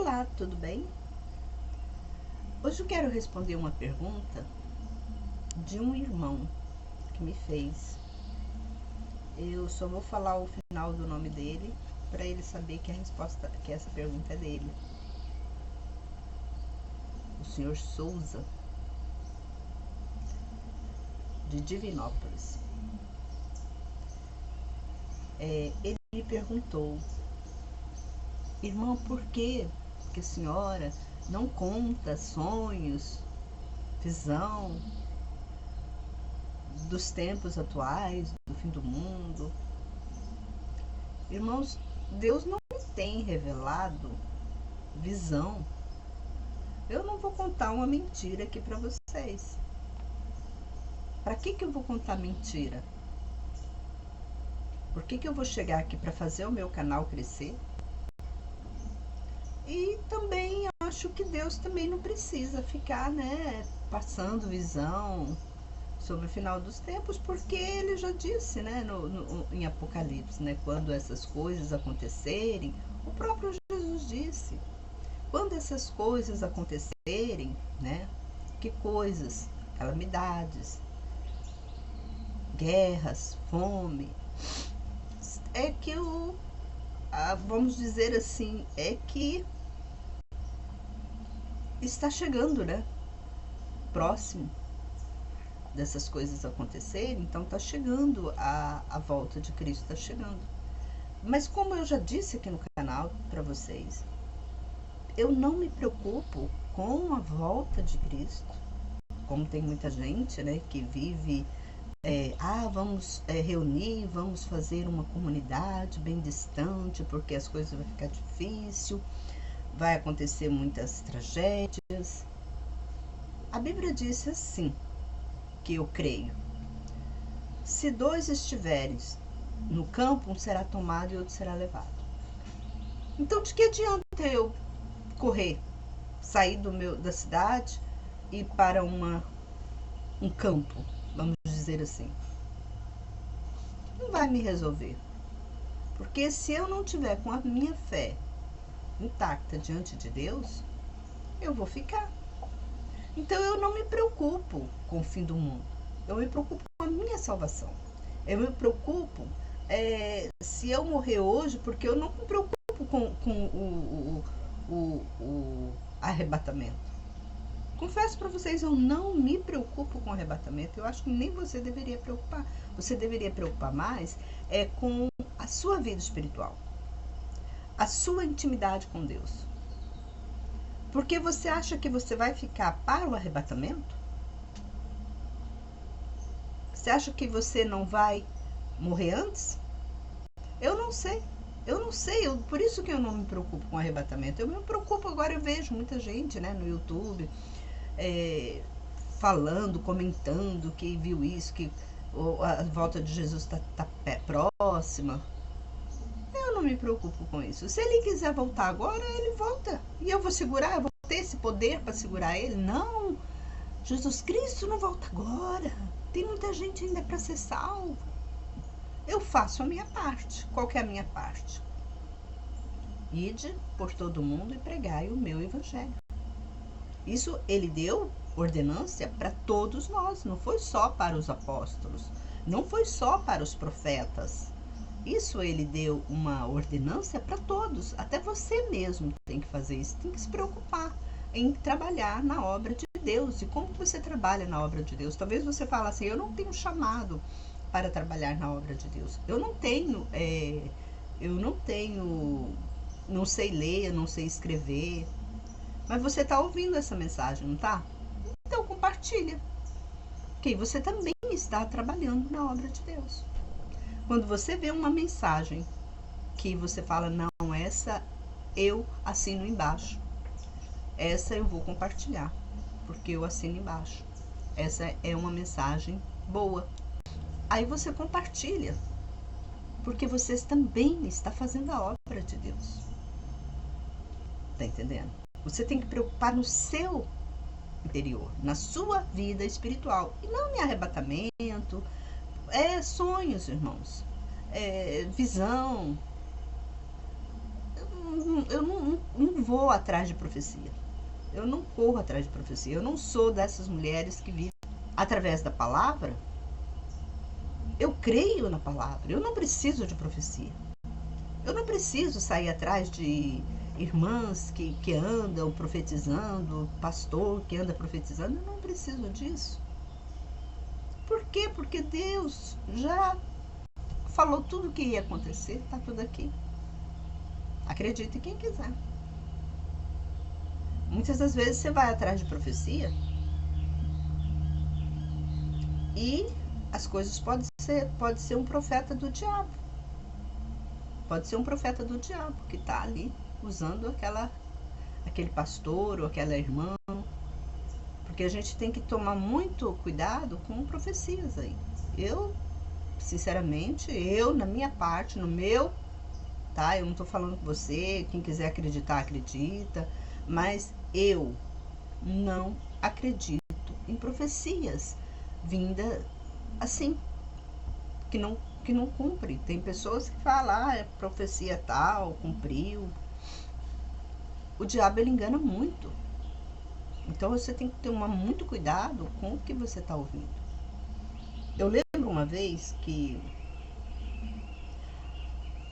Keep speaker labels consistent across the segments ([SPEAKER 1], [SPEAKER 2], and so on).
[SPEAKER 1] Olá, tudo bem? Hoje eu quero responder uma pergunta de um irmão que me fez. Eu só vou falar o final do nome dele para ele saber que a resposta, que essa pergunta é dele. O senhor Souza, de Divinópolis. Ele me perguntou: irmão, por que a senhora não conta sonhos, visão dos tempos atuais, do fim do mundo? Irmãos, Deus não tem revelado visão. Eu não vou contar uma mentira aqui para vocês. Para que eu vou contar mentira? Por que eu vou chegar aqui para fazer o meu canal crescer? E também acho que Deus também não precisa ficar, passando visão sobre o final dos tempos, porque ele já disse, em Apocalipse, quando essas coisas acontecerem, o próprio Jesus disse, quando essas coisas acontecerem, que coisas? Calamidades, guerras, fome, é que vamos dizer assim, é que está chegando, próximo dessas coisas acontecerem, então está chegando a volta de Cristo, está chegando. Mas como eu já disse aqui no canal para vocês, eu não me preocupo com a volta de Cristo, como tem muita gente, que vive, vamos reunir, vamos fazer uma comunidade bem distante, porque as coisas vão ficar difícil, vai acontecer muitas tragédias. A Bíblia disse assim, que eu creio: se dois estiveres no campo, um será tomado e outro será levado. Então, de que adianta eu correr, sair da cidade e ir para um campo, vamos dizer assim? Não vai me resolver. Porque se eu não tiver com a minha fé intacta diante de Deus, eu vou ficar. Então eu não me preocupo com o fim do mundo. Eu me preocupo com a minha salvação. Eu me preocupo se eu morrer hoje, porque eu não me preocupo com o arrebatamento. Confesso para vocês, eu não me preocupo com o arrebatamento. Eu acho que nem você deveria preocupar. Você deveria preocupar mais com a sua vida espiritual, a sua intimidade com Deus. Porque você acha que você vai ficar para o arrebatamento? Você acha que você não vai morrer antes? Eu não sei. Por isso que eu não me preocupo com o arrebatamento. Eu me preocupo agora, eu vejo muita gente, no YouTube, falando, comentando que viu isso, que a volta de Jesus está próxima. Eu não me preocupo com isso. Se ele quiser voltar agora, ele volta. E eu vou segurar, eu vou ter esse poder para segurar ele? Não! Jesus Cristo não volta agora. Tem muita gente ainda para ser salvo. Eu faço a minha parte. Qual que é a minha parte? Ide por todo mundo e pregai o meu evangelho. Isso ele deu ordenância para todos nós. Não foi só para os apóstolos. Não foi só para os profetas. Isso ele deu uma ordenância para todos. Até você mesmo tem que fazer isso. Tem que se preocupar em trabalhar na obra de Deus. E como você trabalha na obra de Deus? Talvez você fale assim: eu não tenho chamado para trabalhar na obra de Deus. Eu não sei ler, eu não sei escrever. Mas você está ouvindo essa mensagem, não está? Então compartilha. Que você também está trabalhando na obra de Deus. Quando você vê uma mensagem que você fala: não, essa eu assino embaixo. Essa eu vou compartilhar, porque eu assino embaixo. Essa é uma mensagem boa. Aí você compartilha, porque você também está fazendo a obra de Deus. Tá entendendo? Você tem que preocupar no seu interior, na sua vida espiritual, e não em arrebatamento, sonhos, irmãos, visão. Eu não vou atrás de profecia. Eu não corro atrás de profecia. Eu não sou dessas mulheres que vivem através da palavra. Eu creio na palavra. Eu não preciso de profecia. Eu não preciso sair atrás de irmãs que andam profetizando, pastor que anda profetizando. Eu não preciso disso. Por quê? Porque Deus já falou tudo o que ia acontecer. Está tudo aqui. Acredite quem quiser. Muitas das vezes você vai atrás de profecia e as coisas pode ser um profeta do diabo. Pode ser um profeta do diabo que está ali usando aquele pastor ou aquela irmã. Porque a gente tem que tomar muito cuidado com profecias aí. Eu, sinceramente, na minha parte, no meu, tá? Eu não estou falando com você, quem quiser acreditar, acredita. Mas eu não acredito em profecias vindas assim, que não cumpre. Tem pessoas que falam, é profecia tal, cumpriu. O diabo, ele engana muito. Então você tem que tomar muito cuidado com o que você está ouvindo. Eu lembro uma vez que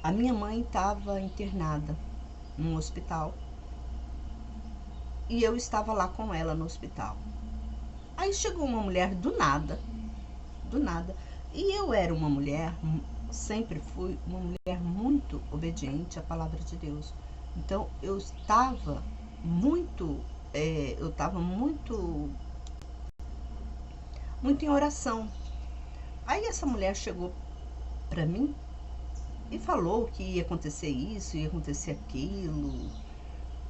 [SPEAKER 1] a minha mãe estava internada num hospital e eu estava lá com ela no hospital. Aí chegou uma mulher do nada, e eu era uma mulher, sempre fui uma mulher muito obediente à palavra de Deus. Então eu estava muito em oração. Aí essa mulher chegou para mim e falou que ia acontecer isso, ia acontecer aquilo,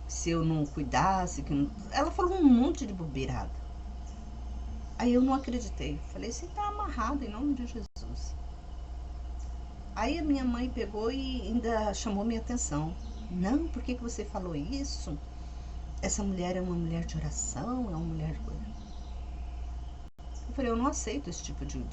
[SPEAKER 1] se eu não cuidasse. Ela falou um monte de bobeirada. Aí eu não acreditei. Falei, você tá amarrado em nome de Jesus. Aí a minha mãe pegou e ainda chamou minha atenção. Não, por que você falou isso? Essa mulher é uma mulher de oração, é uma mulher de coisa. Eu falei, eu não aceito esse tipo de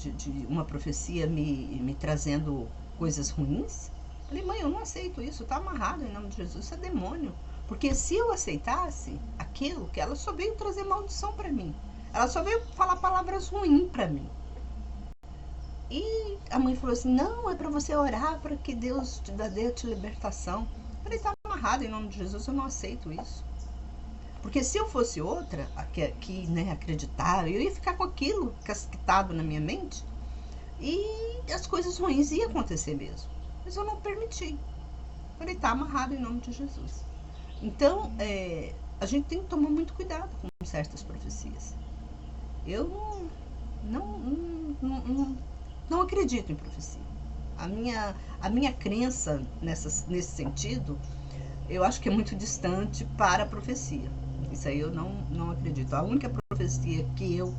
[SPEAKER 1] uma profecia me trazendo coisas ruins. Eu falei, mãe, eu não aceito isso, tá amarrado em nome de Jesus, isso é demônio. Porque se eu aceitasse aquilo, que ela só veio trazer maldição para mim. Ela só veio falar palavras ruins para mim. E a mãe falou assim, não, é para você orar para que Deus te dê a libertação. Eu falei, tá amarrado em nome de Jesus, eu não aceito isso. Porque se eu fosse outra, que acreditava, eu ia ficar com aquilo casquetado na minha mente e as coisas ruins iam acontecer mesmo. Mas eu não permiti. Eu falei, tá amarrado em nome de Jesus. Então, a gente tem que tomar muito cuidado com certas profecias. Eu não acredito em profecia. A minha crença nesse sentido, eu acho que é muito distante para a profecia. Isso aí eu não acredito. A única profecia que eu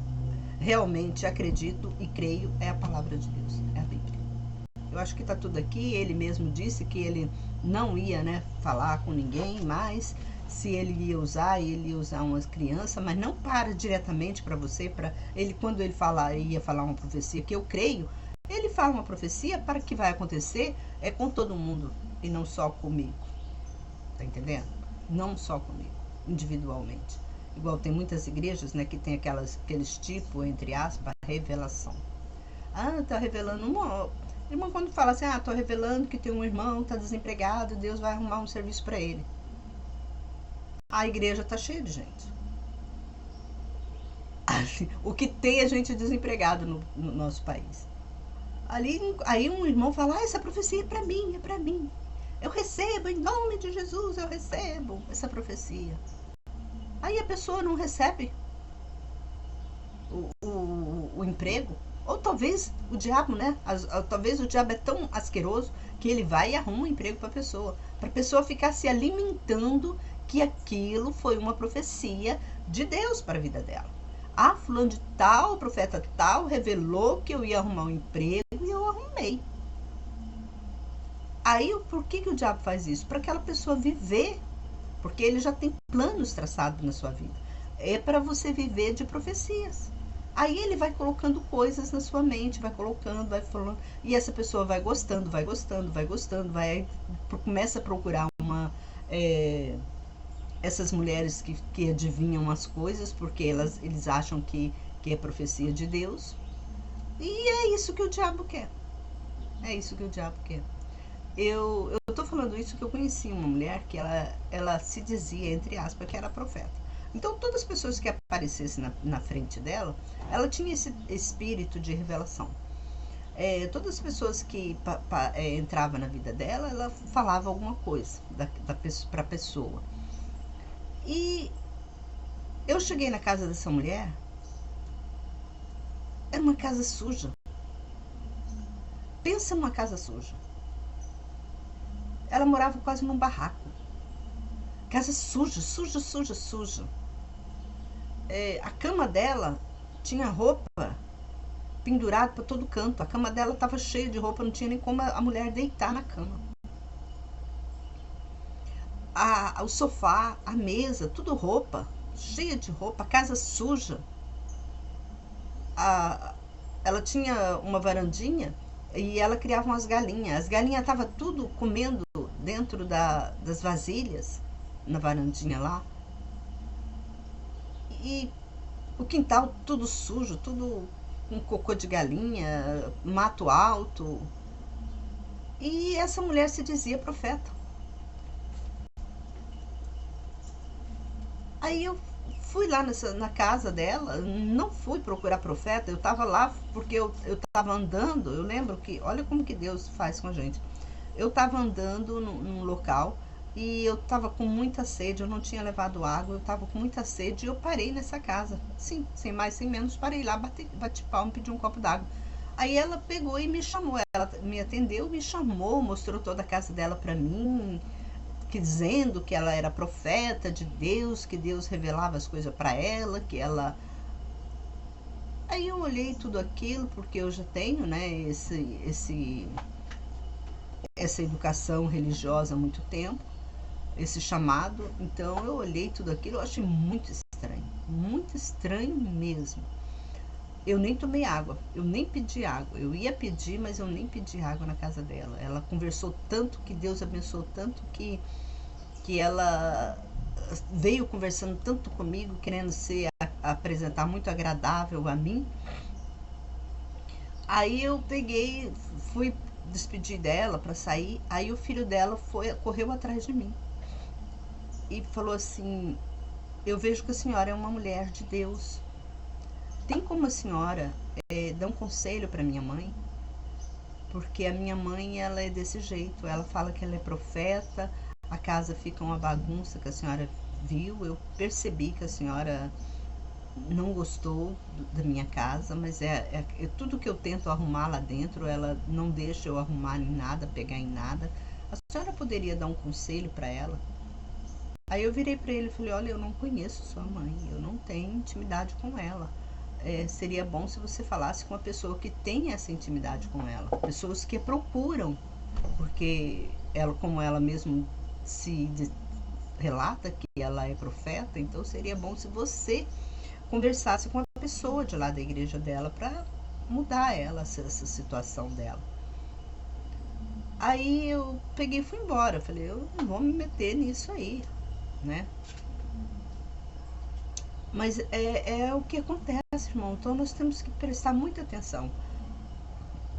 [SPEAKER 1] realmente acredito e creio é a palavra de Deus, é a Bíblia. Eu acho que está tudo aqui. Ele mesmo disse que ele não ia falar com ninguém, mas se ele ia usar uma criança, mas não para diretamente para você, quando ele ia falar uma profecia que eu creio, ele fala uma profecia para que vai acontecer com todo mundo e não só comigo. Tá entendendo? Não só comigo, individualmente. Igual tem muitas igrejas, que tem aqueles tipos, entre aspas, revelação. Tá revelando irmão, quando fala assim, tô revelando que tem um irmão, tá desempregado, Deus vai arrumar um serviço para ele. A igreja tá cheia de gente. O que tem é gente desempregada no nosso país. Aí um irmão fala, essa profecia é para mim. Eu recebo, em nome de Jesus, eu recebo essa profecia. Aí a pessoa não recebe o emprego. Ou talvez o diabo, talvez o diabo é tão asqueroso que ele vai e arruma um emprego para a pessoa ficar se alimentando que aquilo foi uma profecia de Deus para a vida dela. Fulano de tal, o profeta tal, revelou que eu ia arrumar um emprego e eu arrumei. Aí, por que o diabo faz isso? Para aquela pessoa viver, porque ele já tem planos traçados na sua vida. É para você viver de profecias. Aí ele vai colocando coisas na sua mente, vai colocando, vai falando, e essa pessoa vai gostando, começa a procurar essas mulheres que adivinham as coisas porque eles acham que é profecia de Deus. E é isso que o diabo quer. É isso que o diabo quer. Eu tô falando isso que eu conheci uma mulher que ela se dizia, entre aspas, que era profeta. Então, todas as pessoas que aparecessem na frente dela, ela tinha esse espírito de revelação. Todas as pessoas que entravam na vida dela, ela falava alguma coisa para a pessoa. E eu cheguei na casa dessa mulher, era uma casa suja. Pensa numa casa suja. Ela morava quase num barraco. Casa suja, suja, suja, suja. A cama dela tinha roupa pendurada para todo canto. A cama dela estava cheia de roupa, não tinha nem como a mulher deitar na cama. O sofá, a mesa, tudo roupa, cheia de roupa, a casa suja. Ela tinha uma varandinha e ela criava umas galinhas. As galinhas estavam tudo comendo dentro das vasilhas, na varandinha lá. E o quintal tudo sujo, tudo com cocô de galinha, mato alto. E essa mulher se dizia profeta. Aí eu fui lá na casa dela, não fui procurar profeta, eu estava lá porque eu estava andando, eu lembro que, olha como que Deus faz com a gente. Eu estava andando num local e eu estava com muita sede, eu não tinha levado água, eu estava com muita sede e eu parei nessa casa. Sim, sem mais, sem menos, parei lá, bati palma, pedi um copo d'água. Aí ela pegou e me chamou, ela me atendeu, me chamou, mostrou toda a casa dela para mim, dizendo que ela era profeta de Deus, que Deus revelava as coisas para ela, que ela... Aí eu olhei tudo aquilo, porque eu já tenho, né, essa educação religiosa há muito tempo, esse chamado. Então eu olhei tudo aquilo, eu achei muito estranho mesmo. Eu nem tomei água, eu nem pedi água. Eu ia pedir, mas eu nem pedi água na casa dela. Ela conversou tanto, que Deus abençoou tanto, que ela veio conversando tanto comigo, querendo apresentar muito agradável a mim. Aí eu peguei, fui despedir dela para sair. Aí o filho dela correu atrás de mim e falou assim: eu vejo que a senhora é uma mulher de Deus. Tem como a senhora dar um conselho para minha mãe? Porque a minha mãe, ela é desse jeito. Ela fala que ela é profeta, a casa fica uma bagunça, que a senhora viu. Eu percebi que a senhora não gostou da minha casa, mas é tudo que eu tento arrumar lá dentro, ela não deixa eu arrumar em nada, pegar em nada. A senhora poderia dar um conselho para ela? Aí eu virei para ele e falei: olha, eu não conheço sua mãe, eu não tenho intimidade com ela. Seria bom se você falasse com uma pessoa que tem essa intimidade com ela, pessoas que procuram, porque ela, como ela mesmo se relata que ela é profeta, então seria bom se você conversasse com a pessoa de lá da igreja dela para mudar essa situação dela. Aí eu peguei e fui embora. Falei: eu não vou me meter nisso aí, né? Mas é o que acontece, irmão. Então nós temos que prestar muita atenção.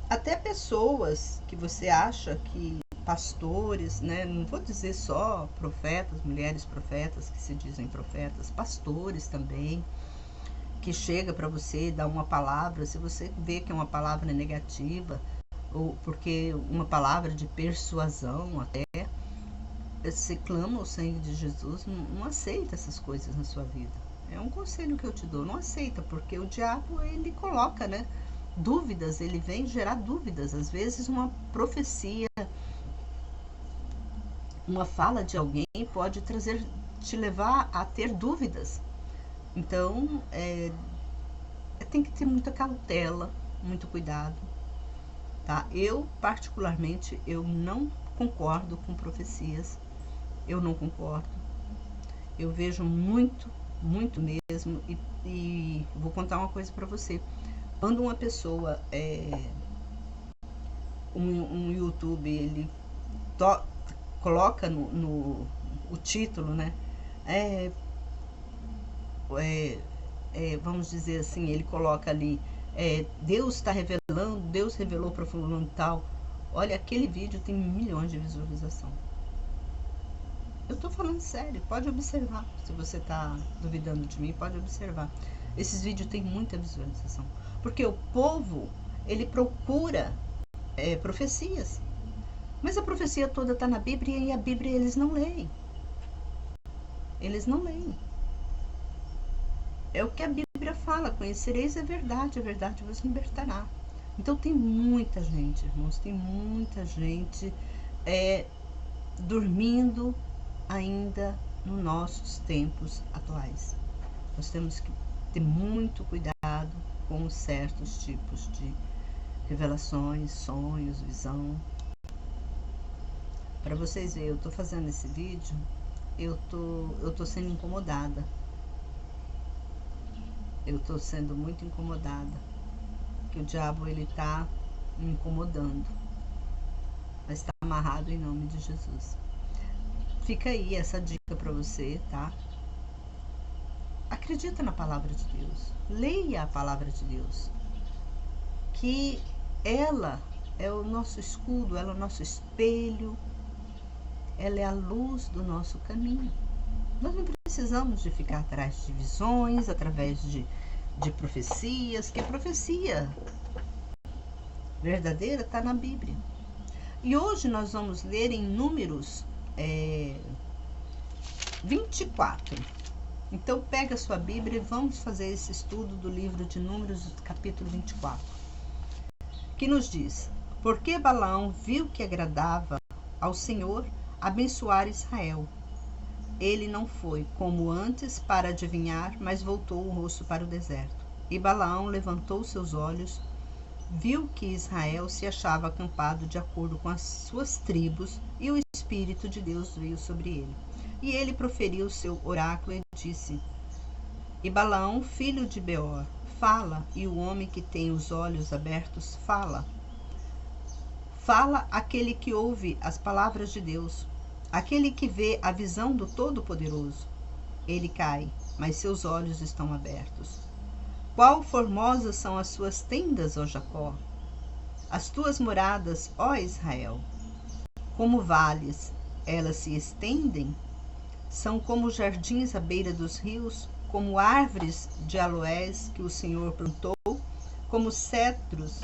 [SPEAKER 1] Até pessoas que você acha que pastores, né? Não vou dizer só profetas, mulheres profetas que se dizem profetas, pastores também, que chega para você dar uma palavra, se você vê que é uma palavra negativa, ou porque uma palavra de persuasão até, você clama o sangue de Jesus, não aceita essas coisas na sua vida. É um conselho que eu te dou, não aceita, porque o diabo, ele coloca, né, dúvidas, ele vem gerar dúvidas. Às vezes uma profecia, uma fala de alguém pode te levar a ter dúvidas. Então, tem que ter muita cautela, muito cuidado, tá? Eu, particularmente, eu não concordo com profecias, eu não concordo. Eu vejo muito mesmo, e vou contar uma coisa para você. Quando uma pessoa, um YouTube, ele coloca no o título, né? vamos dizer assim, ele coloca ali, Deus está revelando, Deus revelou para fulano tal. Olha, aquele vídeo tem milhões de visualização. Eu tô falando sério, pode observar. Se você tá duvidando de mim, pode observar. Esses vídeos têm muita visualização. Porque o povo, ele procura profecias. Mas a profecia toda tá na Bíblia e a Bíblia eles não leem. Eles não leem. É o que a Bíblia fala, conhecereis a verdade vos libertará. Então tem muita gente, irmãos, tem muita gente dormindo ainda nos nossos tempos atuais. Nós temos que ter muito cuidado com certos tipos de revelações, sonhos, visão. Para vocês verem, eu tô fazendo esse vídeo, eu tô sendo incomodada. Eu tô sendo muito incomodada. Que o diabo, ele tá me incomodando. Mas tá amarrado em nome de Jesus. Fica aí essa dica para você, tá? Acredita na palavra de Deus. Leia a palavra de Deus. Que ela é o nosso escudo, ela é o nosso espelho. Ela é a luz do nosso caminho. Nós não precisamos de ficar atrás de visões, através de profecias, que a profecia verdadeira está na Bíblia. E hoje nós vamos ler em Números 24. Então pega a sua Bíblia e vamos fazer esse estudo do livro de Números, capítulo 24. Que nos diz: porque Balaão viu que agradava ao Senhor abençoar Israel. Ele não foi, como antes, para adivinhar, mas voltou o rosto para o deserto. E Balaão levantou seus olhos, viu que Israel se achava acampado de acordo com as suas tribos, e o Espírito de Deus veio sobre ele. E ele proferiu seu oráculo e disse: E Balaão, filho de Beor, fala, e o homem que tem os olhos abertos fala. Fala aquele que ouve as palavras de Deus, aquele que vê a visão do Todo-Poderoso. Ele cai, mas seus olhos estão abertos. Quão formosas são as suas tendas, ó Jacó, as tuas moradas, ó Israel. Como vales, elas se estendem, são como jardins à beira dos rios, como árvores de aloés que o Senhor plantou, como cedros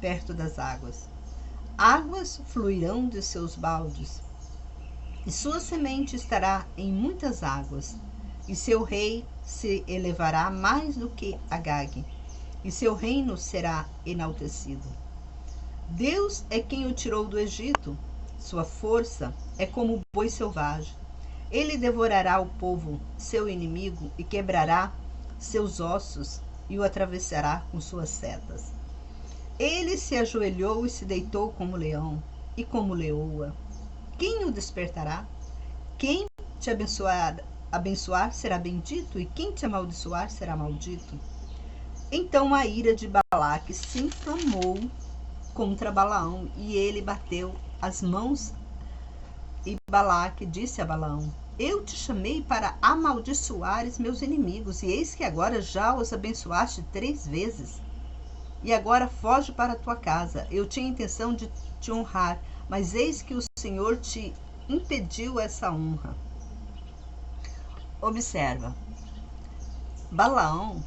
[SPEAKER 1] perto das águas. Águas fluirão de seus baldes, e sua semente estará em muitas águas, e seu rei se elevará mais do que Agag, e seu reino será enaltecido. Deus é quem o tirou do Egito, sua força é como o boi selvagem. Ele devorará o povo, seu inimigo, e quebrará seus ossos, e o atravessará com suas setas. Ele se ajoelhou e se deitou como leão, e como leoa. Quem o despertará? Quem te abençoar será bendito, e quem te amaldiçoar será maldito. Então a ira de Balaque se inflamou contra Balaão, e ele bateu as mãos. E Balaque disse a Balaão: eu te chamei para amaldiçoares meus inimigos, e eis que agora já os abençoaste 3 vezes. E agora foge para a tua casa. Eu tinha intenção de te honrar, mas eis que o Senhor te impediu essa honra. Observa, Balaão,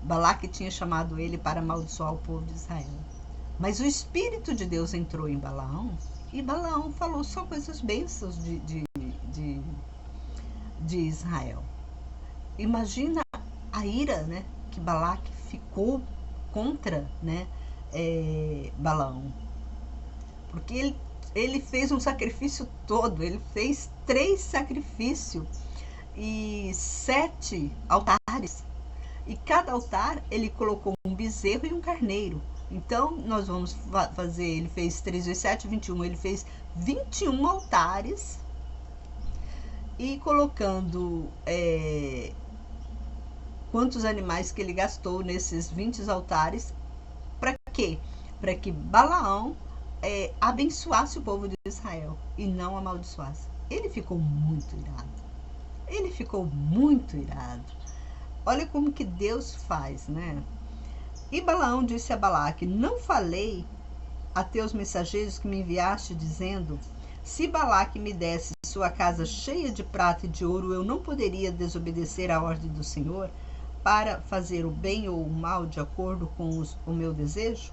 [SPEAKER 1] Balaque tinha chamado ele para amaldiçoar o povo de Israel. Mas o Espírito de Deus entrou em Balaão, e Balaão falou só coisas bênçãos de Israel. Imagina a ira, né, que Balaque ficou contra, né, Balaão. Porque ele fez um sacrifício todo, ele fez 3 sacrifícios e 7 altares. E cada altar ele colocou um bezerro e um carneiro. Então nós vamos fazer, ele fez 3 vezes 7, 21, ele fez 21 altares. E colocando quantos animais que ele gastou nesses 20 altares. Para quê? Para que Balaão abençoasse o povo de Israel e não amaldiçoasse. Ele ficou muito irado. Ele ficou muito irado. Olha como que Deus faz, né? E Balaão disse a Balaque: não falei a teus mensageiros que me enviaste, dizendo: se Balaque me desse sua casa cheia de prata e de ouro, eu não poderia desobedecer à ordem do Senhor para fazer o bem ou o mal de acordo com o meu desejo?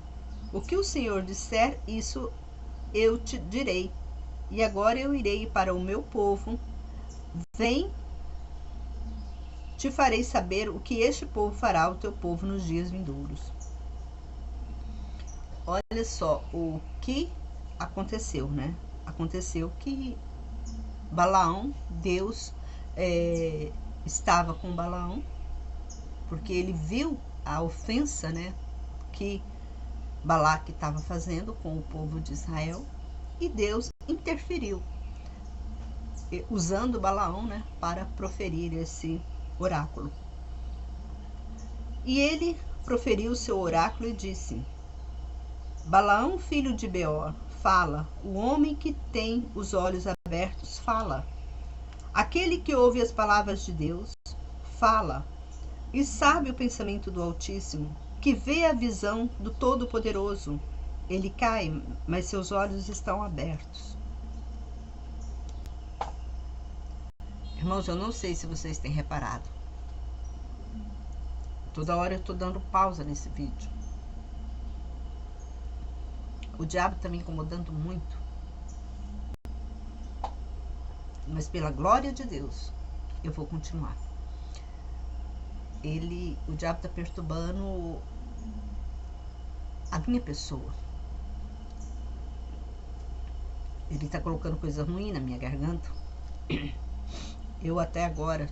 [SPEAKER 1] O que o Senhor disser, isso eu te direi. E agora eu irei para o meu povo. Vem, te farei saber o que este povo fará ao teu povo nos dias vindouros. Olha só o que aconteceu, né? Aconteceu que Balaão, Deus estava com Balaão, porque ele viu a ofensa, né, que Balaque estava fazendo com o povo de Israel, e Deus interferiu, usando Balaão, né, para proferir esse oráculo. E ele proferiu o seu oráculo e disse: Balaão, filho de Beor, fala. O homem que tem os olhos abertos fala. Aquele que ouve as palavras de Deus fala. E sabe o pensamento do Altíssimo, que vê a visão do Todo-Poderoso. Ele cai, mas seus olhos estão abertos. Irmãos, eu não sei se vocês têm reparado. Toda hora eu estou dando pausa nesse vídeo. O diabo está me incomodando muito. Mas pela glória de Deus, eu vou continuar. O diabo está perturbando a minha pessoa. Ele está colocando coisa ruim na minha garganta. Eu até agora,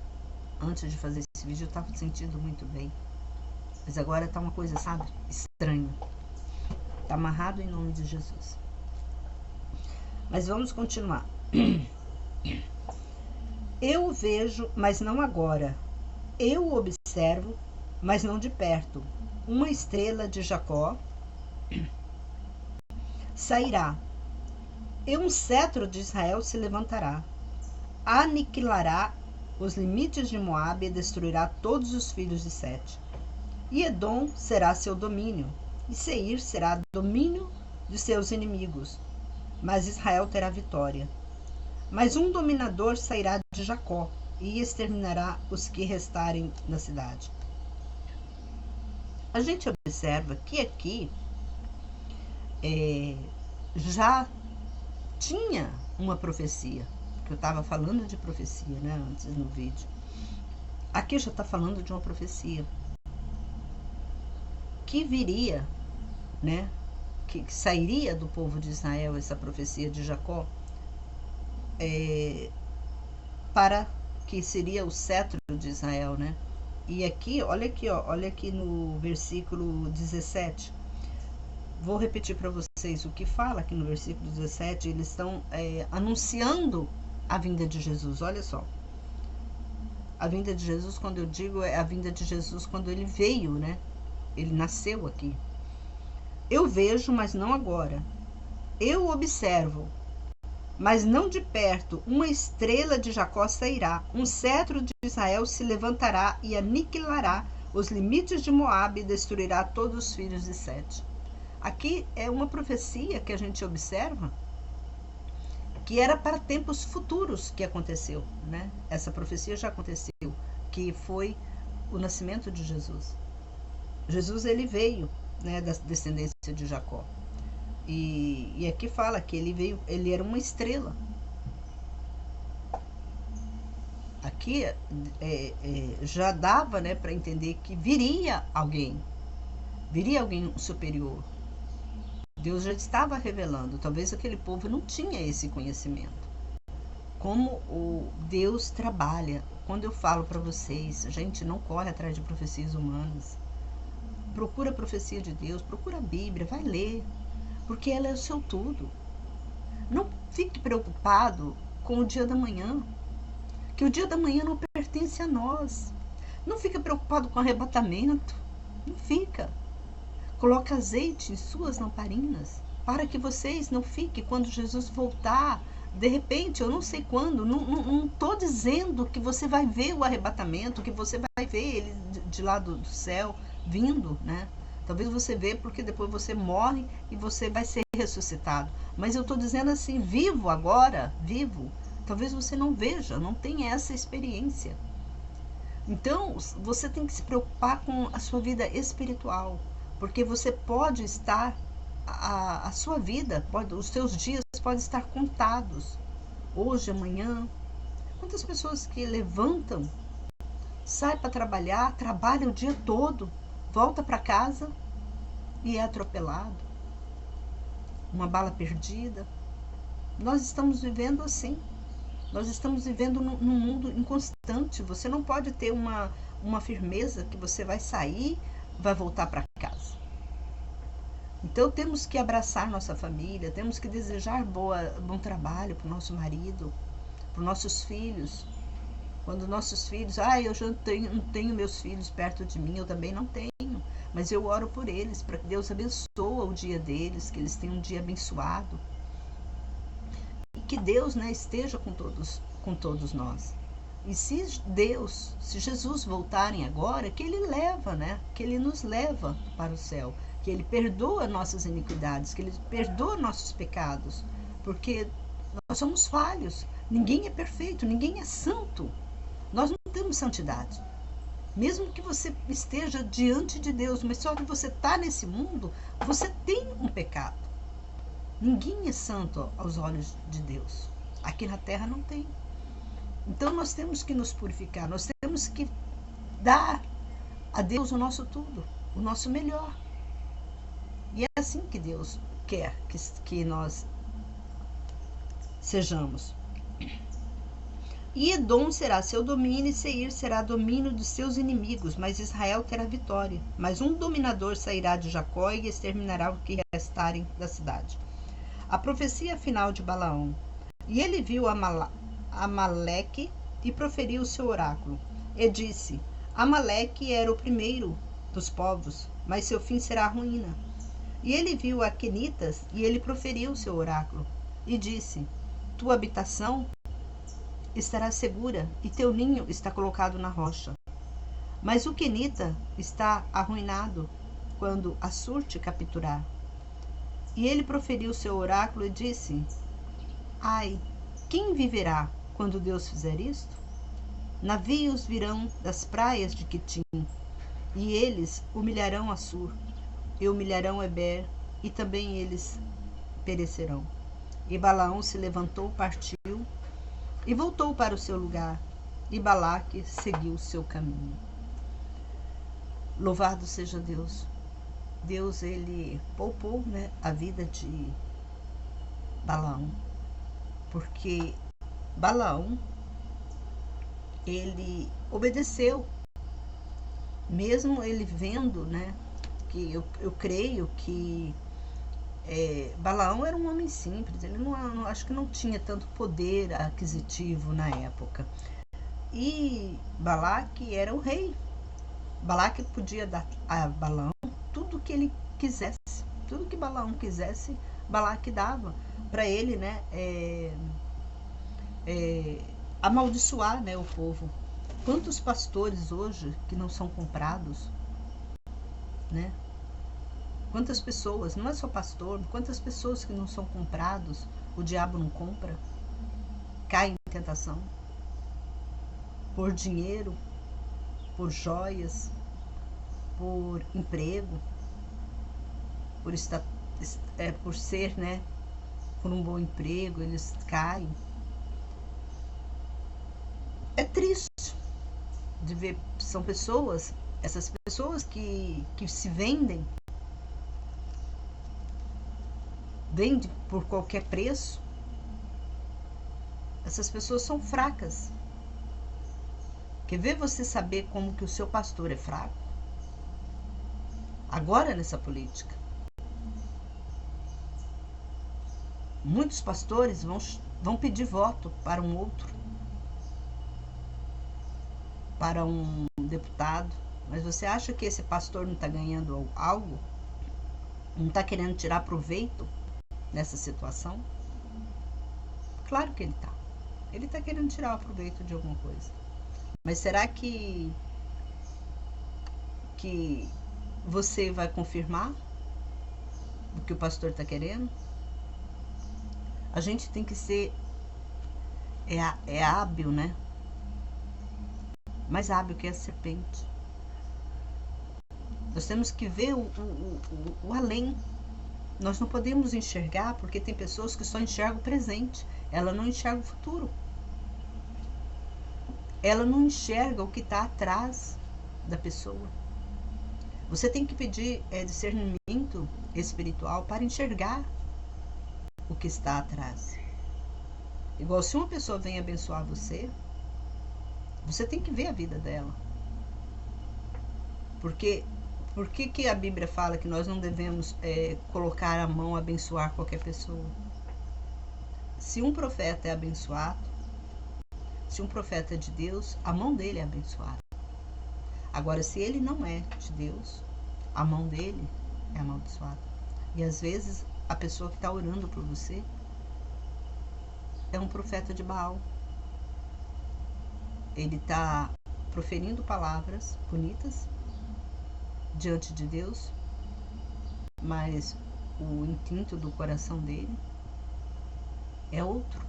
[SPEAKER 1] antes de fazer esse vídeo, eu estava sentindo muito bem. Mas agora está uma coisa, sabe, estranha. Está amarrado em nome de Jesus. Mas vamos continuar. Eu o vejo, mas não agora. Eu o observo, mas não de perto. Uma estrela de Jacó sairá, e um cetro de Israel se levantará. Aniquilará os limites de Moabe e destruirá todos os filhos de Sete. E Edom será seu domínio, e Seir será domínio de seus inimigos. Mas Israel terá vitória. Mas um dominador sairá de Jacó e exterminará os que restarem na cidade. A gente observa que aqui já tinha uma profecia, que eu estava falando de profecia, né, antes no vídeo. Aqui já está falando de uma profecia que viria, né, que sairia do povo de Israel, essa profecia de Jacó, para que seria o cetro de Israel, né? E aqui, olha aqui no versículo 17. Vou repetir para vocês o que fala aqui no versículo 17. Eles estão anunciando a vinda de Jesus. Olha só. A vinda de Jesus, quando eu digo, é a vinda de Jesus quando ele veio, né? Ele nasceu aqui. Eu vejo, mas não agora. Eu observo, mas não de perto. Uma estrela de Jacó sairá. Um cetro de Israel se levantará e aniquilará os limites de Moabe e destruirá todos os filhos de Sete. Aqui é uma profecia que a gente observa que era para tempos futuros que aconteceu, né? Essa profecia já aconteceu, que foi o nascimento de Jesus. Jesus, ele veio, né, da descendência de Jacó. E aqui fala que ele era uma estrela. Aqui já dava, né, para entender que viria alguém superior. Deus já estava revelando, talvez aquele povo não tinha esse conhecimento. Como o Deus trabalha. Quando eu falo para vocês, gente, não corre atrás de profecias humanas. Procura a profecia de Deus, procura a Bíblia, vai ler, porque ela é o seu tudo. Não fique preocupado com o dia da manhã, que o dia da manhã não pertence a nós. Não fica preocupado com arrebatamento, não fica. Coloca azeite em suas lamparinas, para que vocês não fiquem quando Jesus voltar. De repente, eu não sei quando, não estou dizendo que você vai ver o arrebatamento, que você vai ver ele de lá do céu vindo, né? Talvez você vê porque depois você morre e você vai ser ressuscitado. Mas eu estou dizendo assim, vivo agora, vivo, talvez você não veja, não tenha essa experiência. Então, você tem que se preocupar com a sua vida espiritual, porque você pode estar, a sua vida, os seus dias podem estar contados. Hoje, amanhã. Quantas pessoas que levantam, saem para trabalhar, trabalham o dia todo, volta para casa e é atropelado. Uma bala perdida. Nós estamos vivendo assim. Nós estamos vivendo num mundo inconstante. Você não pode ter uma firmeza que você vai sair, vai voltar para casa. Então temos que abraçar nossa família, temos que desejar bom trabalho para o nosso marido, para os nossos filhos. Quando nossos filhos, eu já não tenho meus filhos perto de mim, eu também não tenho, mas eu oro por eles, para que Deus abençoe o dia deles, que eles tenham um dia abençoado. E que Deus, né, esteja com todos nós. E se Jesus voltarem agora, que Ele leva, né, que Ele nos leva para o céu, que Ele perdoa nossas iniquidades, que Ele perdoa nossos pecados, porque nós somos falhos, ninguém é perfeito, ninguém é santo, nós não temos santidade. Mesmo que você esteja diante de Deus, mas só que você está nesse mundo, você tem um pecado. Ninguém é santo aos olhos de Deus. Aqui na terra não tem. Então nós temos que nos purificar, nós temos que dar a Deus o nosso tudo, o nosso melhor. E é assim que Deus quer que nós sejamos. E Edom será seu domínio, e Seir será domínio dos seus inimigos, mas Israel terá vitória. Mas um dominador sairá de Jacó e exterminará o que restarem da cidade. A profecia final de Balaão. E ele viu Amaleque e proferiu o seu oráculo. E disse: Amaleque era o primeiro dos povos, mas seu fim será a ruína. E ele viu a Quenitas e ele proferiu o seu oráculo. E disse: Tua habitação estará segura e teu ninho está colocado na rocha. Mas o Quenita está arruinado quando Assur te capturar. E ele proferiu o seu oráculo e disse: Ai, quem viverá quando Deus fizer isto? Navios virão das praias de Quitim, e eles humilharão Assur, e humilharão Eber, e também eles perecerão. E Balaão se levantou, partiu, e voltou para o seu lugar, e Balaque seguiu o seu caminho. Louvado seja Deus. Deus, ele poupou, né, a vida de Balaão, porque Balaão, ele obedeceu, mesmo ele vendo, né, que eu creio que Balaão era um homem simples, ele não acho que não tinha tanto poder aquisitivo na época. E Balaque era o rei. Balaque podia dar a Balaão tudo que ele quisesse, tudo que Balaão quisesse, Balaque dava para ele, né, amaldiçoar, né, o povo. Quantos pastores hoje que não são comprados, né? Quantas pessoas, não é só pastor, quantas pessoas que não são comprados, o diabo não compra, caem em tentação, por dinheiro, por joias, por emprego, por ser, né, por um bom emprego, eles caem. É triste de ver, são pessoas, essas pessoas que se vendem por qualquer preço. Essas pessoas são fracas. Quer ver você saber como que o seu pastor é fraco? Agora nessa política. Muitos pastores vão pedir voto para um outro, para um deputado, mas você acha que esse pastor não está ganhando algo? Não está querendo tirar proveito nessa situação? Claro que ele está. Ele está querendo tirar o proveito de alguma coisa. Mas será que você vai confirmar o que o pastor está querendo? A gente tem que ser hábil, né? Mais hábil que a serpente. Nós temos que ver o além. Nós não podemos enxergar, porque tem pessoas que só enxergam o presente. Ela não enxerga o futuro. Ela não enxerga o que está atrás da pessoa. Você tem que pedir discernimento espiritual para enxergar o que está atrás. Igual se uma pessoa vem abençoar você, você tem que ver a vida dela. Porque por que a Bíblia fala que nós não devemos colocar a mão a abençoar qualquer pessoa? Se um profeta é abençoado, se um profeta é de Deus, a mão dele é abençoada. Agora, se ele não é de Deus, a mão dele é amaldiçoada. E às vezes a pessoa que está orando por você é um profeta de Baal. Ele está proferindo palavras bonitas diante de Deus, mas o instinto do coração dele é outro.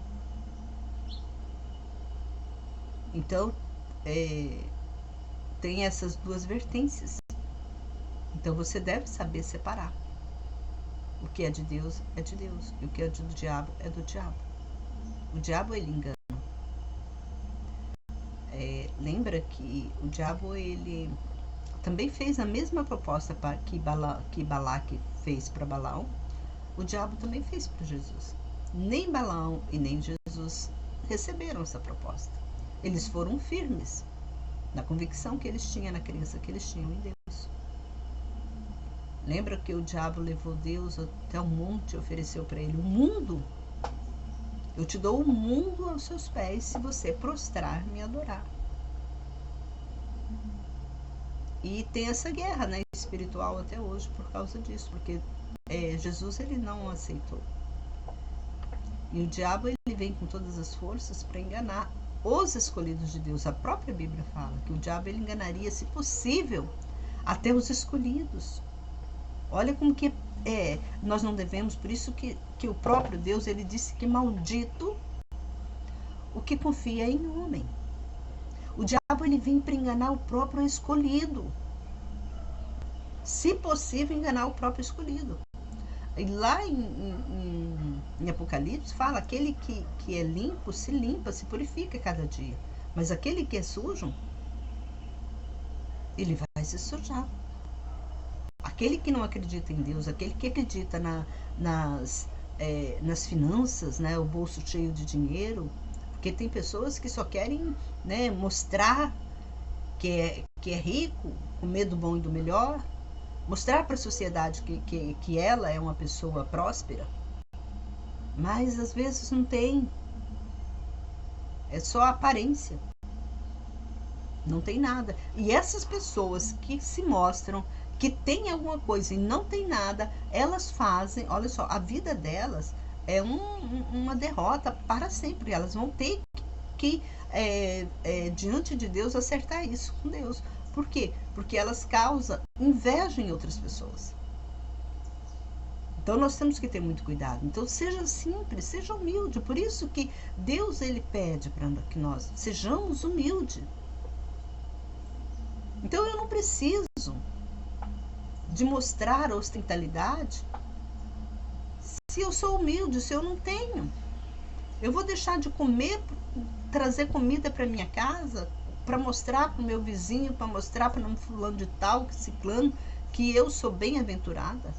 [SPEAKER 1] Então, tem essas duas vertentes. Então você deve saber separar. O que é de Deus é de Deus, e o que é do diabo é do diabo. O diabo, ele engana. Lembra que o diabo, ele também fez a mesma proposta que Balaque fez para Balaão. O diabo também fez para Jesus. Nem Balaão e nem Jesus receberam essa proposta. Eles foram firmes na convicção que eles tinham, na crença que eles tinham em Deus. Lembra que o diabo levou Deus até o monte e ofereceu para ele o mundo? Eu te dou o mundo aos seus pés se você prostrar-me e adorar. E tem essa guerra, né, espiritual até hoje por causa disso, porque Jesus, ele não aceitou. E o diabo, ele vem com todas as forças para enganar os escolhidos de Deus. A própria Bíblia fala que o diabo, ele enganaria, se possível, até os escolhidos. Olha como que nós não devemos, por isso que o próprio Deus, ele disse que maldito o que confia em homem. O diabo, ele vem para enganar o próprio escolhido. Se possível, enganar o próprio escolhido. E lá em Apocalipse fala, aquele que é limpo, se limpa, se purifica cada dia. Mas aquele que é sujo, ele vai se sujar. Aquele que não acredita em Deus, aquele que acredita nas finanças, né, o bolso cheio de dinheiro, porque tem pessoas que só querem, né, mostrar que é rico, comer do bom e do melhor, mostrar para a sociedade que ela é uma pessoa próspera, mas às vezes não tem, é só aparência, não tem nada. E essas pessoas que se mostram que tem alguma coisa e não tem nada, elas fazem, olha só, a vida delas é uma derrota para sempre. Elas vão ter que diante de Deus, acertar isso com Deus. Por quê? Porque elas causam inveja em outras pessoas. Então nós temos que ter muito cuidado. Então seja simples, seja humilde. Por isso que Deus, ele pede para que nós sejamos humildes. Então eu não preciso de mostrar ostentalidade se eu sou humilde, se eu não tenho. Eu vou deixar de comer, trazer comida para minha casa, para mostrar para o meu vizinho, para mostrar para um fulano de tal, ciclano, que eu sou bem-aventurada?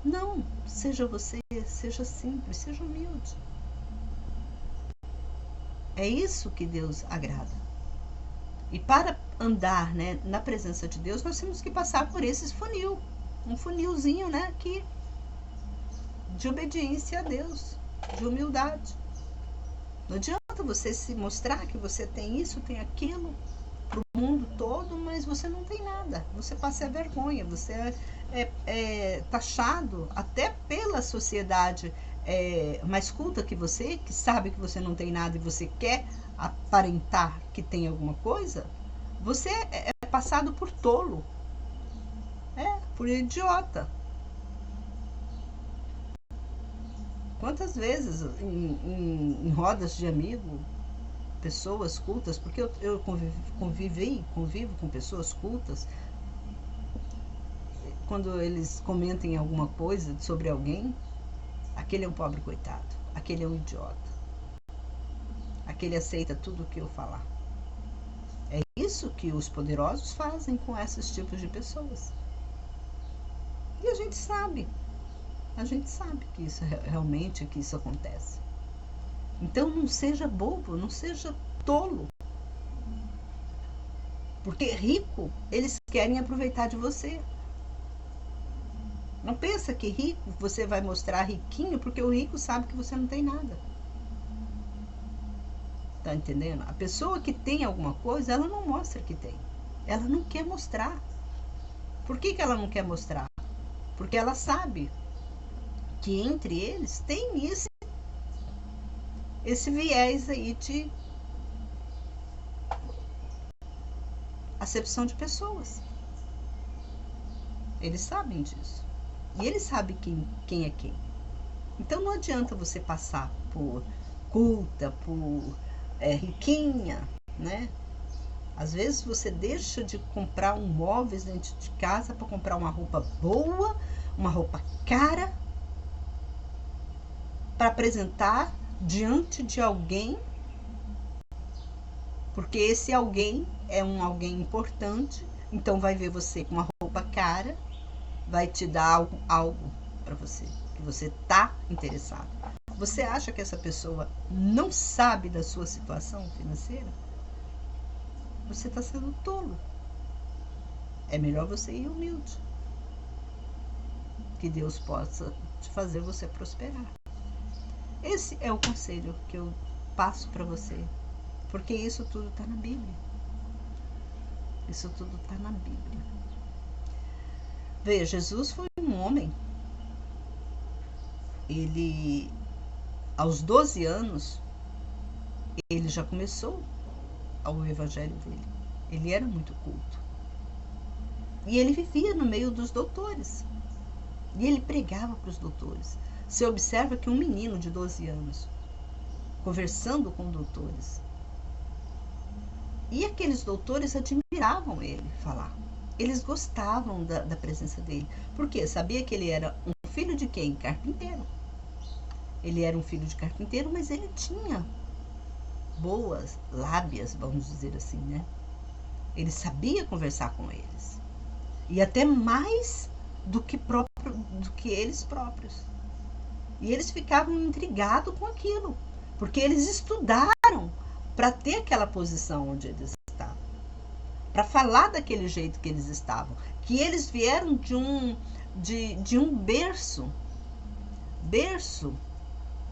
[SPEAKER 1] Não, seja você, seja simples, seja humilde. É isso que Deus agrada. E para andar, né, na presença de Deus, nós temos que passar por esse funil. Um funilzinho, né, de obediência a Deus, de humildade. Não adianta você se mostrar que você tem isso, tem aquilo, para o mundo todo, mas você não tem nada. Você passa a vergonha, você é taxado até pela sociedade mais culta que você, que sabe que você não tem nada e você quer aparentar que tem alguma coisa. Você é passado por tolo, por idiota. Quantas vezes em rodas de amigo, pessoas cultas, porque eu convivo com pessoas cultas, quando eles comentem alguma coisa sobre alguém, aquele é um pobre coitado, aquele é um idiota, aquele aceita tudo o que eu falar. É isso que os poderosos fazem com esses tipos de pessoas. E a gente sabe que isso realmente que isso acontece. Então não seja bobo, não seja tolo. Porque rico, eles querem aproveitar de você. Não pensa que rico você vai mostrar riquinho, porque o rico sabe que você não tem nada. Tá entendendo? A pessoa que tem alguma coisa, ela não mostra que tem. Ela não quer mostrar. Por que ela não quer mostrar? Porque ela sabe que entre eles tem esse viés aí de acepção de pessoas. Eles sabem disso. E eles sabem quem é quem. Então não adianta você passar por culta, por riquinha, né? Às vezes você deixa de comprar um móveis dentro de casa para comprar uma roupa boa, uma roupa cara, para apresentar diante de alguém, porque esse alguém é um alguém importante, então vai ver você com uma roupa cara, vai te dar algo para você, que você está interessado. Você acha que essa pessoa não sabe da sua situação financeira? Você está sendo tolo. É melhor você ir humilde. Que Deus possa te fazer você prosperar. Esse é o conselho que eu passo para você. Porque isso tudo está na Bíblia. Isso tudo está na Bíblia. Veja, Jesus foi um homem. Ele, aos 12 anos, ele já começou o evangelho dele. Ele era muito culto. E ele vivia no meio dos doutores. E ele pregava para os doutores. Você observa que um menino de 12 anos, conversando com doutores, e aqueles doutores admiravam ele falar. Eles gostavam da presença dele. Por quê? Sabia que ele era um filho de quem? Carpinteiro. Ele era um filho de carpinteiro, mas ele tinha boas lábias, vamos dizer assim, né? Ele sabia conversar com eles. E até mais do que eles próprios. E eles ficavam intrigados com aquilo, porque eles estudaram para ter aquela posição onde eles estavam, para falar daquele jeito que eles estavam, que eles vieram de um berço,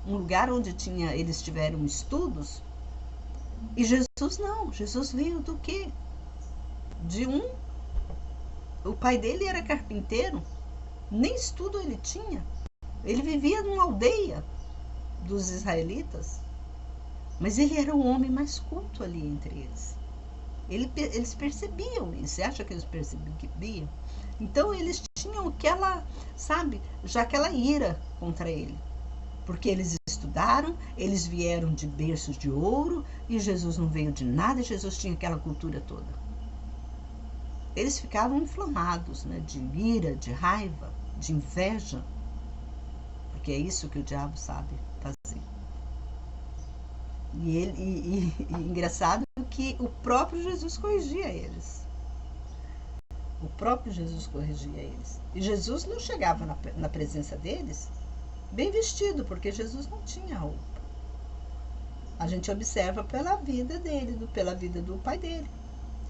[SPEAKER 1] um lugar onde eles tiveram estudos, e Jesus não, Jesus veio do quê? O pai dele era carpinteiro, nem estudo ele tinha, ele vivia numa aldeia dos israelitas, mas ele era o homem mais culto ali entre eles. Eles percebiam isso. Você acha que eles percebiam? Então eles tinham aquela ira contra ele. Porque eles estudaram, eles vieram de berços de ouro, e Jesus não veio de nada, e Jesus tinha aquela cultura toda. Eles ficavam inflamados, né, de ira, de raiva, de inveja. Porque é isso que o diabo sabe fazer. E engraçado que o próprio Jesus corrigia eles. O próprio Jesus corrigia eles. E Jesus não chegava na presença deles bem vestido, porque Jesus não tinha roupa. A gente observa pela vida dele, pela vida do pai dele,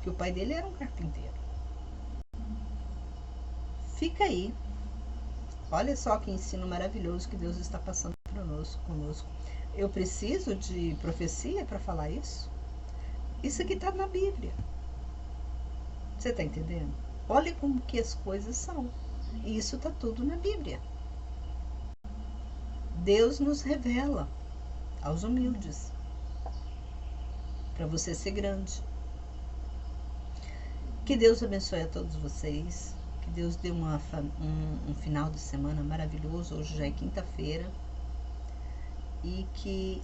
[SPEAKER 1] que o pai dele era um carpinteiro. Fica aí. Olha só que ensino maravilhoso que Deus está passando conosco. Eu preciso de profecia para falar isso? Isso aqui está na Bíblia. Você está entendendo? Olha como que as coisas são. E isso está tudo na Bíblia. Deus nos revela aos humildes, para você ser grande. Que Deus abençoe a todos vocês. Que Deus dê um final de semana maravilhoso. Hoje já é quinta-feira. E que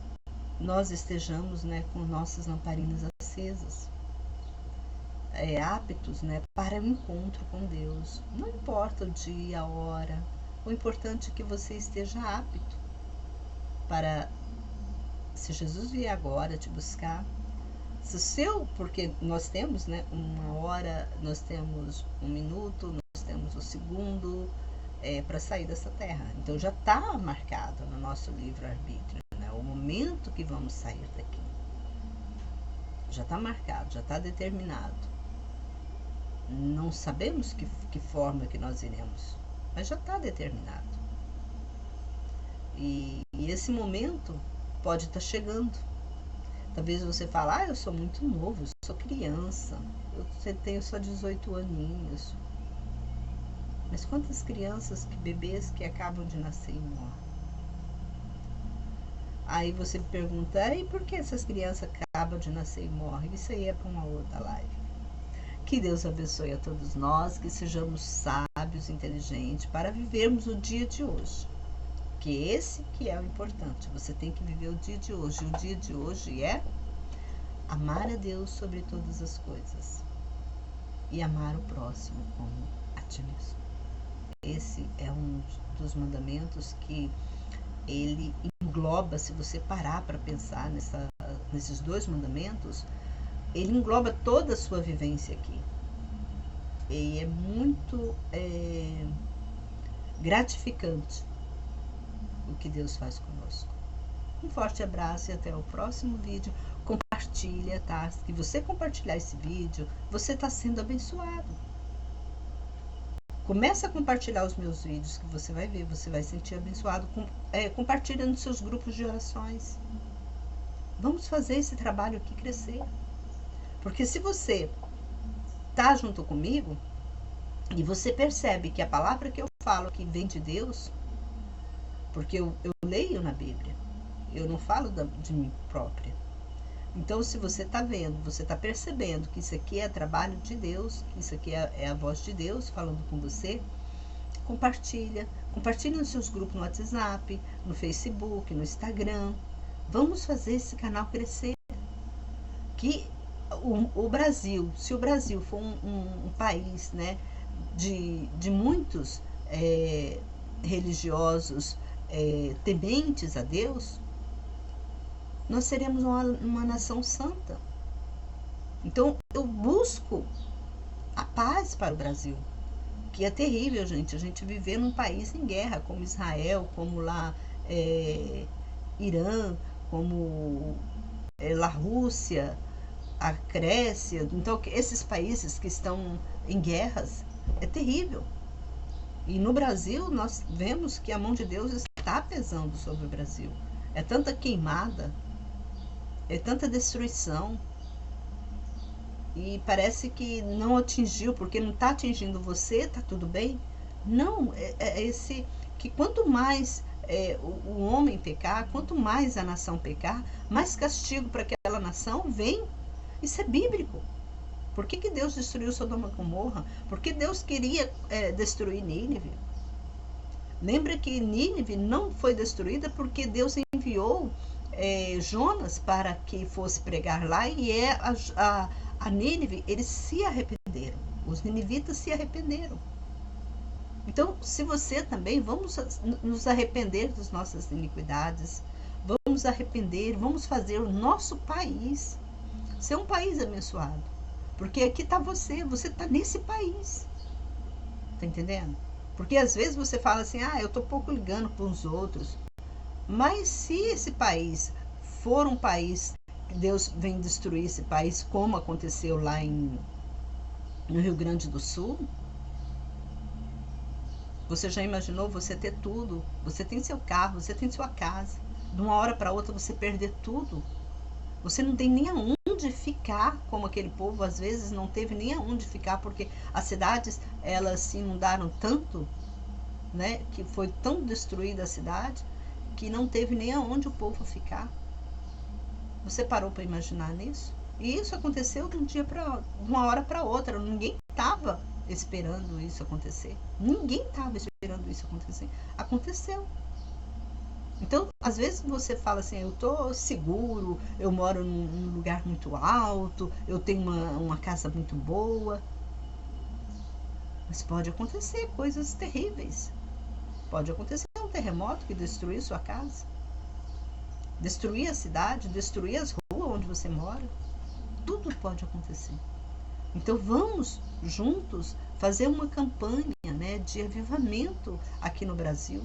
[SPEAKER 1] nós estejamos, né, com nossas lamparinas acesas, aptos, né, para o encontro com Deus. Não importa o dia, a hora. O importante é que você esteja apto para, se Jesus vier agora te buscar, porque nós temos, né, uma hora, nós temos um minuto, nós temos um segundo para sair dessa terra. Então já está marcado no nosso livro-arbítrio, né, o momento que vamos sair daqui. Já está marcado, já está determinado. Não sabemos que forma que nós iremos, mas já está determinado. E esse momento pode estar chegando. Talvez você fale, eu sou muito novo, eu sou criança, eu tenho só 18 aninhos. Mas quantas crianças, bebês que acabam de nascer e morrem? Aí você me pergunta, e por que essas crianças acabam de nascer e morrem? Isso aí é para uma outra live. Que Deus abençoe a todos nós, que sejamos sábios, inteligentes, para vivermos o dia de hoje. Que esse que é o importante. Você tem que viver o dia de hoje. E o dia de hoje é amar a Deus sobre todas as coisas. E amar o próximo como a ti mesmo. Esse é um dos mandamentos que ele engloba, se você parar para pensar nesses dois mandamentos, ele engloba toda a sua vivência aqui. E é muito gratificante o que Deus faz conosco. Um forte abraço e até o próximo vídeo. Compartilha, tá? Se você compartilhar esse vídeo, você está sendo abençoado. Começa a compartilhar os meus vídeos, que você vai ver, você vai se sentir abençoado. Compartilha nos seus grupos de orações. Vamos fazer esse trabalho aqui crescer. Porque se você está junto comigo e você percebe que a palavra que eu falo aqui vem de Deus, porque eu leio na Bíblia, eu não falo de mim própria. Então, se você está vendo, você está percebendo que isso aqui é trabalho de Deus, que isso aqui é a voz de Deus falando com você, compartilha nos seus grupos no WhatsApp, no Facebook, no Instagram. Vamos fazer esse canal crescer. Que o Brasil, se o Brasil for um país, né, de muitos religiosos tementes a Deus, nós seremos uma nação santa. Então, eu busco a paz para o Brasil, que é terrível, gente. A gente viver num país em guerra, como Israel, como lá Irã, como lá Rússia, a Grécia. Então, esses países que estão em guerras, é terrível. E no Brasil, nós vemos que a mão de Deus está pesando sobre o Brasil. É tanta queimada, é tanta destruição, e parece que não atingiu, porque não está atingindo você, está tudo bem? Não, esse que quanto mais o homem pecar, quanto mais a nação pecar, mais castigo para aquela nação vem. Isso é bíblico. Por que Deus destruiu Sodoma e Gomorra? Porque Deus queria destruir Nínive. Lembra que Nínive não foi destruída porque Deus enviou Jonas para que fosse pregar lá, e a Nínive, eles se arrependeram. Os ninivitas se arrependeram. Então, se você também, vamos nos arrepender das nossas iniquidades, vamos arrepender, vamos fazer o nosso país ser um país abençoado. Porque aqui está você está nesse país. Tá entendendo? Porque às vezes você fala assim, eu tô pouco ligando para os outros. Mas se esse país for um país que Deus vem destruir esse país, como aconteceu lá no Rio Grande do Sul, você já imaginou você ter tudo? Você tem seu carro, você tem sua casa. De uma hora para outra você perder tudo. Você não tem nem aonde aonde ficar, como aquele povo às vezes não teve nem aonde ficar, porque as cidades, elas se inundaram tanto, né, que foi tão destruída a cidade, que não teve nem aonde o povo ficar. Você parou para imaginar nisso? E isso aconteceu de uma hora para outra. Ninguém estava esperando isso acontecer. Ninguém estava esperando isso acontecer. Aconteceu. Então, às vezes você fala assim, eu estou seguro, eu moro num lugar muito alto, eu tenho uma casa muito boa. Mas pode acontecer coisas terríveis. Pode acontecer um terremoto que destruir sua casa, destruir a cidade, destruir as ruas onde você mora. Tudo pode acontecer. Então vamos juntos fazer uma campanha, né, de avivamento aqui no Brasil,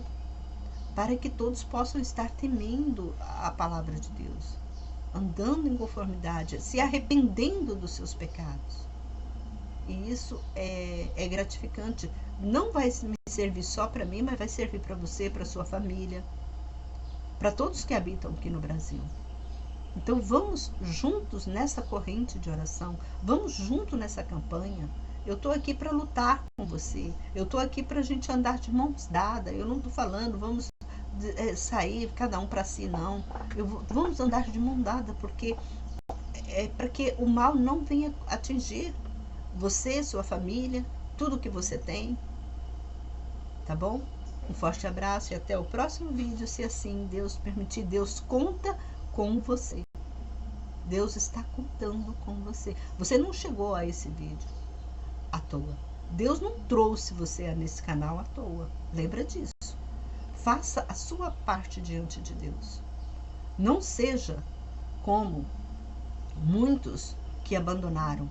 [SPEAKER 1] para que todos possam estar temendo a palavra de Deus, andando em conformidade, se arrependendo dos seus pecados. E isso é gratificante. Não vai me servir só para mim, mas vai servir para você, para sua família, para todos que habitam aqui no Brasil. Então vamos juntos nessa corrente de oração, vamos junto nessa campanha. Eu estou aqui para lutar com você, eu estou aqui para a gente andar de mãos dadas. Eu não estou falando vamos sair cada um para si, não. Vamos andar de mão dada, porque para que o mal não venha atingir você, sua família, tudo que você tem. Tá bom? Um forte abraço e até o próximo vídeo, se assim Deus permitir. Deus conta com você. Deus está contando com você. Você não chegou a esse vídeo à toa. Deus não trouxe você nesse canal à toa. Lembra disso. Faça a sua parte diante de Deus. Não seja como muitos que abandonaram.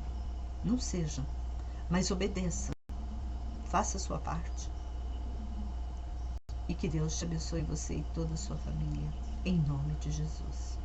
[SPEAKER 1] Não seja. Mas obedeça. Faça a sua parte. E que Deus te abençoe, você e toda a sua família. Em nome de Jesus.